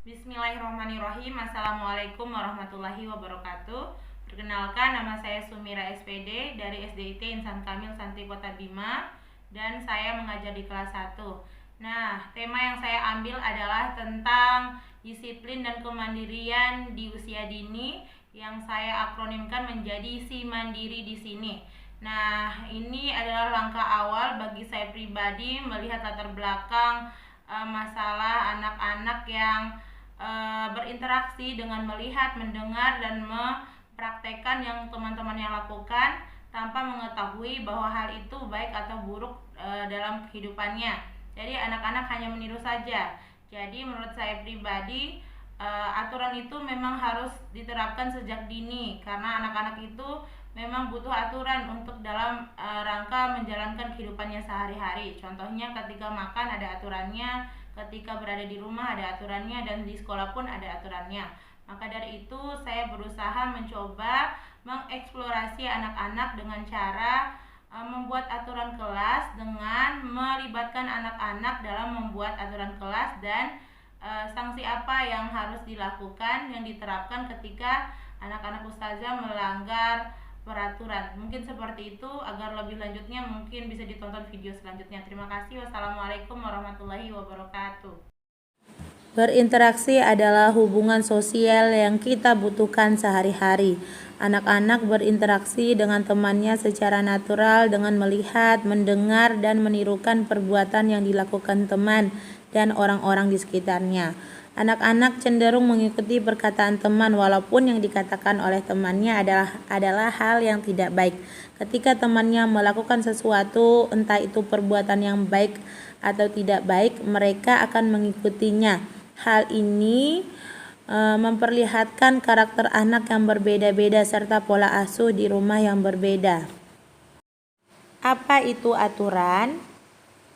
Bismillahirrahmanirrahim. Assalamualaikum warahmatullahi wabarakatuh. Perkenalkan, nama saya Sumira SPD dari SDIT Insan Kamil Santri Kota Bima, dan saya mengajar di kelas 1. Nah, tema yang saya ambil adalah tentang disiplin dan kemandirian di usia dini, yang saya akronimkan menjadi Si Mandiri di sini. Nah, ini adalah langkah awal bagi saya pribadi melihat latar belakang masalah anak-anak yang berinteraksi dengan melihat, mendengar, dan mempraktekkan yang teman-temannya lakukan tanpa mengetahui bahwa hal itu baik atau buruk dalam kehidupannya. Jadi anak-anak hanya meniru saja. Jadi menurut saya pribadi, aturan itu memang harus diterapkan sejak dini, karena anak-anak itu memang butuh aturan untuk dalam rangka menjalankan kehidupannya sehari-hari. Contohnya ketika makan ada aturannya, ketika berada di rumah ada aturannya, dan di sekolah pun ada aturannya. Maka dari itu saya berusaha mencoba mengeksplorasi anak-anak dengan cara membuat aturan kelas dengan melibatkan anak-anak dalam membuat aturan kelas, dan sanksi apa yang harus dilakukan yang diterapkan ketika anak-anak ustazah melanggar peraturan. Mungkin seperti itu. Agar lebih lanjutnya mungkin bisa ditonton video selanjutnya. Terima kasih. Wassalamualaikum warahmatullahi wabarakatuh. Berinteraksi adalah hubungan sosial yang kita butuhkan sehari-hari. Anak-anak berinteraksi dengan temannya secara natural dengan melihat, mendengar, dan menirukan perbuatan yang dilakukan teman dan orang-orang di sekitarnya. Anak-anak cenderung mengikuti perkataan teman walaupun yang dikatakan oleh temannya adalah hal yang tidak baik. Ketika temannya melakukan sesuatu, entah itu perbuatan yang baik atau tidak baik, mereka akan mengikutinya. Hal ini memperlihatkan karakter anak yang berbeda-beda serta pola asuh di rumah yang berbeda. Apa itu aturan?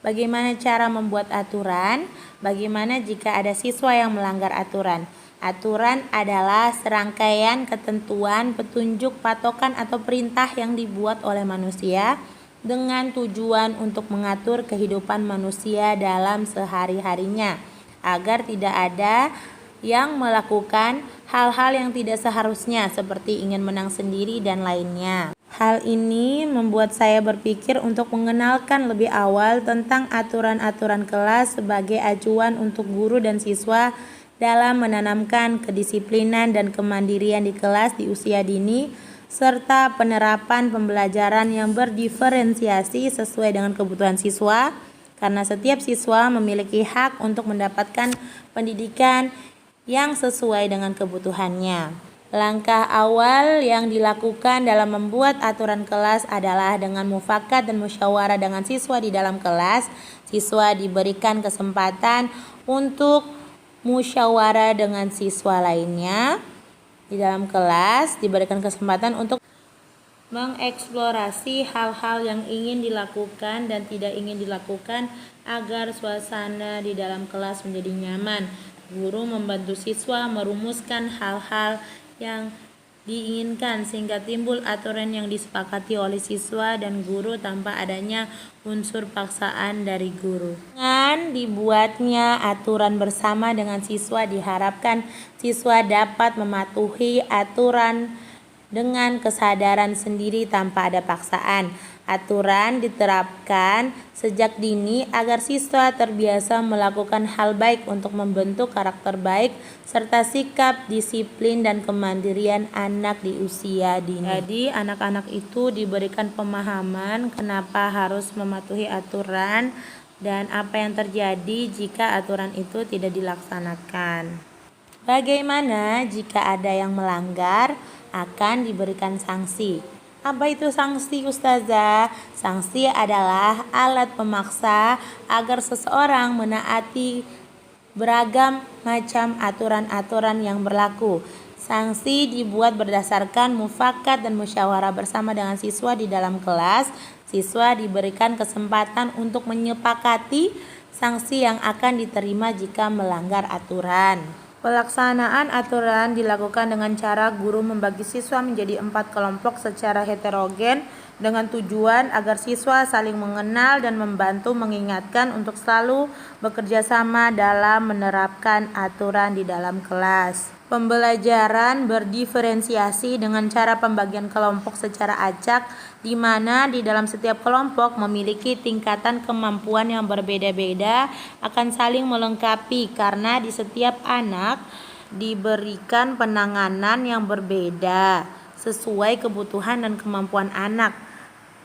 Bagaimana cara membuat aturan? Bagaimana jika ada siswa yang melanggar aturan? Aturan adalah serangkaian ketentuan, petunjuk, patokan, atau perintah yang dibuat oleh manusia dengan tujuan untuk mengatur kehidupan manusia dalam sehari-harinya, agar tidak ada yang melakukan hal-hal yang tidak seharusnya seperti ingin menang sendiri dan lainnya. Hal ini membuat saya berpikir untuk mengenalkan lebih awal tentang aturan-aturan kelas sebagai acuan untuk guru dan siswa dalam menanamkan kedisiplinan dan kemandirian di kelas di usia dini, serta penerapan pembelajaran yang berdiferensiasi sesuai dengan kebutuhan siswa, karena setiap siswa memiliki hak untuk mendapatkan pendidikan yang sesuai dengan kebutuhannya. Langkah awal yang dilakukan dalam membuat aturan kelas adalah dengan mufakat dan musyawarah dengan siswa di dalam kelas. Siswa diberikan kesempatan untuk musyawarah dengan siswa lainnya di dalam kelas, diberikan kesempatan untuk mengeksplorasi hal-hal yang ingin dilakukan dan tidak ingin dilakukan agar suasana di dalam kelas menjadi nyaman. Guru membantu siswa merumuskan hal-hal yang diinginkan sehingga timbul aturan yang disepakati oleh siswa dan guru tanpa adanya unsur paksaan dari guru. Dengan dibuatnya aturan bersama dengan siswa, diharapkan siswa dapat mematuhi aturan dengan kesadaran sendiri tanpa ada paksaan. Aturan diterapkan sejak dini agar siswa terbiasa melakukan hal baik untuk membentuk karakter baik serta sikap, disiplin, dan kemandirian anak di usia dini. Jadi anak-anak itu diberikan pemahaman kenapa harus mematuhi aturan dan apa yang terjadi jika aturan itu tidak dilaksanakan. Bagaimana jika ada yang melanggar? Akan diberikan sanksi. Apa itu sanksi, Ustazah? Sanksi adalah alat pemaksa agar seseorang menaati beragam macam aturan-aturan yang berlaku. Sanksi dibuat berdasarkan mufakat dan musyawarah bersama dengan siswa di dalam kelas. Siswa diberikan kesempatan untuk menyepakati sanksi yang akan diterima jika melanggar aturan. Pelaksanaan aturan dilakukan dengan cara guru membagi siswa menjadi 4 kelompok secara heterogen dengan tujuan agar siswa saling mengenal dan membantu mengingatkan untuk selalu bekerja sama dalam menerapkan aturan di dalam kelas. Pembelajaran berdiferensiasi dengan cara pembagian kelompok secara acak, di mana di dalam setiap kelompok memiliki tingkatan kemampuan yang berbeda-beda, akan saling melengkapi karena di setiap anak diberikan penanganan yang berbeda sesuai kebutuhan dan kemampuan anak.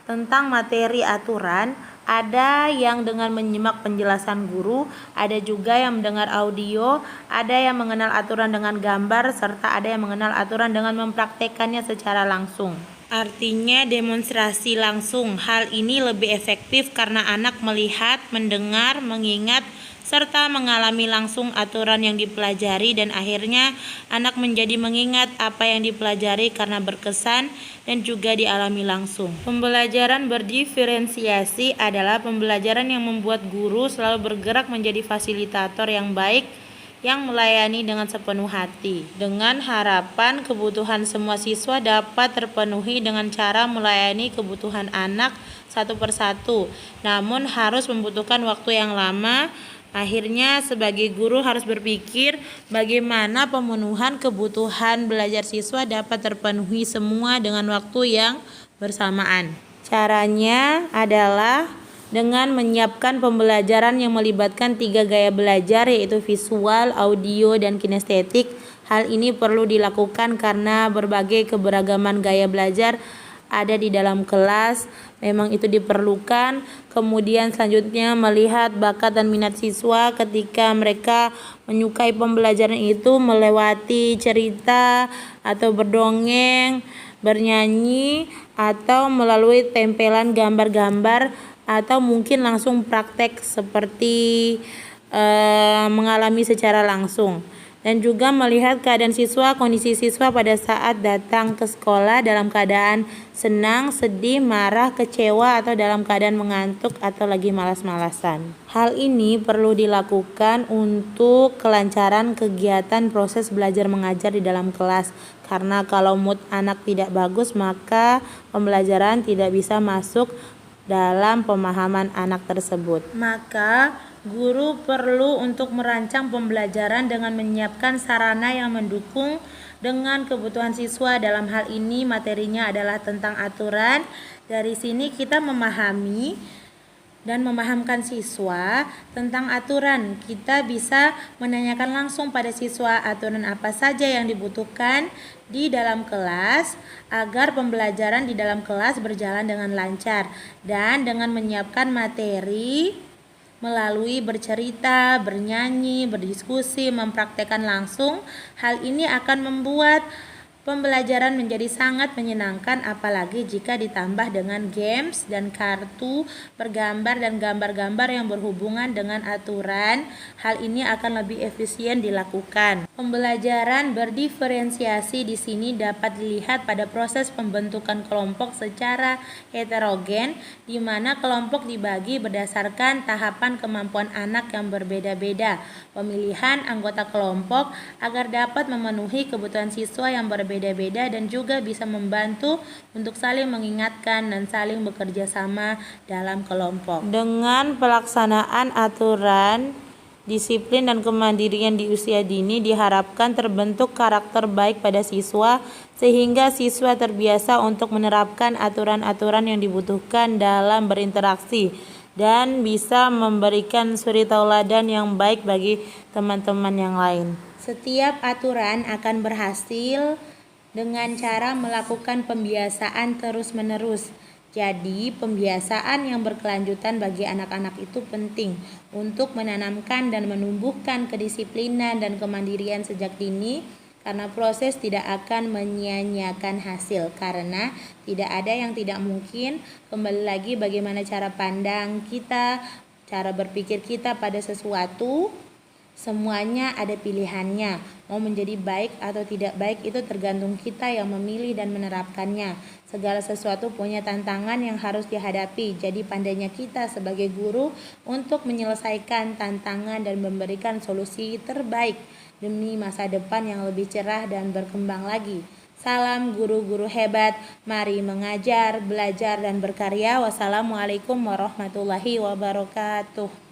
Tentang materi aturan, ada yang dengan menyimak penjelasan guru, ada juga yang mendengar audio, ada yang mengenal aturan dengan gambar, serta ada yang mengenal aturan dengan mempraktekannya secara langsung. Artinya demonstrasi langsung. Hal ini lebih efektif karena anak melihat, mendengar, mengingat, serta mengalami langsung aturan yang dipelajari dan akhirnya anak menjadi mengingat apa yang dipelajari karena berkesan dan juga dialami langsung. Pembelajaran berdiferensiasi adalah pembelajaran yang membuat guru selalu bergerak menjadi fasilitator yang baik yang melayani dengan sepenuh hati, dengan harapan kebutuhan semua siswa dapat terpenuhi dengan cara melayani kebutuhan anak satu persatu, namun harus membutuhkan waktu yang lama. Akhirnya sebagai guru harus berpikir bagaimana pemenuhan kebutuhan belajar siswa dapat terpenuhi semua dengan waktu yang bersamaan. Caranya adalah dengan menyiapkan pembelajaran yang melibatkan 3 gaya belajar, yaitu visual, audio, dan kinestetik. Hal ini perlu dilakukan karena berbagai keberagaman gaya belajar ada di dalam kelas, memang itu diperlukan. Kemudian selanjutnya melihat bakat dan minat siswa ketika mereka menyukai pembelajaran itu melewati cerita atau berdongeng, bernyanyi, atau melalui tempelan gambar-gambar, atau mungkin langsung praktek seperti mengalami secara langsung. Dan juga melihat keadaan siswa, kondisi siswa pada saat datang ke sekolah dalam keadaan senang, sedih, marah, kecewa, atau dalam keadaan mengantuk atau lagi malas-malasan. Hal ini perlu dilakukan untuk kelancaran kegiatan proses belajar mengajar di dalam kelas. Karena kalau mood anak tidak bagus, maka pembelajaran tidak bisa masuk dalam pemahaman anak tersebut. Maka guru perlu untuk merancang pembelajaran dengan menyiapkan sarana yang mendukung dengan kebutuhan siswa. Dalam hal ini materinya adalah tentang aturan. Dari sini kita memahami dan memahamkan siswa tentang aturan. Kita bisa menanyakan langsung pada siswa aturan apa saja yang dibutuhkan di dalam kelas agar pembelajaran di dalam kelas berjalan dengan lancar, dan dengan menyiapkan materi melalui bercerita, bernyanyi, berdiskusi, mempraktekkan langsung. Hal ini akan membuat pembelajaran menjadi sangat menyenangkan, apalagi jika ditambah dengan games dan kartu bergambar dan gambar-gambar yang berhubungan dengan aturan. Hal ini akan lebih efisien dilakukan. Pembelajaran berdiferensiasi di sini dapat dilihat pada proses pembentukan kelompok secara heterogen, di mana kelompok dibagi berdasarkan tahapan kemampuan anak yang berbeda-beda. Pemilihan anggota kelompok agar dapat memenuhi kebutuhan siswa yang berbeda-beda dan juga bisa membantu untuk saling mengingatkan dan saling bekerja sama dalam kelompok. Dengan pelaksanaan aturan, disiplin dan kemandirian di usia dini diharapkan terbentuk karakter baik pada siswa sehingga siswa terbiasa untuk menerapkan aturan-aturan yang dibutuhkan dalam berinteraksi dan bisa memberikan suri tauladan yang baik bagi teman-teman yang lain. Setiap aturan akan berhasil dengan cara melakukan pembiasaan terus-menerus. Jadi, pembiasaan yang berkelanjutan bagi anak-anak itu penting untuk menanamkan dan menumbuhkan kedisiplinan dan kemandirian sejak dini, karena proses tidak akan menyia-nyiakan hasil, karena tidak ada yang tidak mungkin. Kembali lagi bagaimana cara pandang kita, cara berpikir kita pada sesuatu, semuanya ada pilihannya. Mau menjadi baik atau tidak baik itu tergantung kita yang memilih dan menerapkannya. Segala sesuatu punya tantangan yang harus dihadapi. Jadi pandainya kita sebagai guru untuk menyelesaikan tantangan dan memberikan solusi terbaik demi masa depan yang lebih cerah dan berkembang lagi. Salam guru-guru hebat, mari mengajar, belajar, dan berkarya. Wassalamualaikum warahmatullahi wabarakatuh.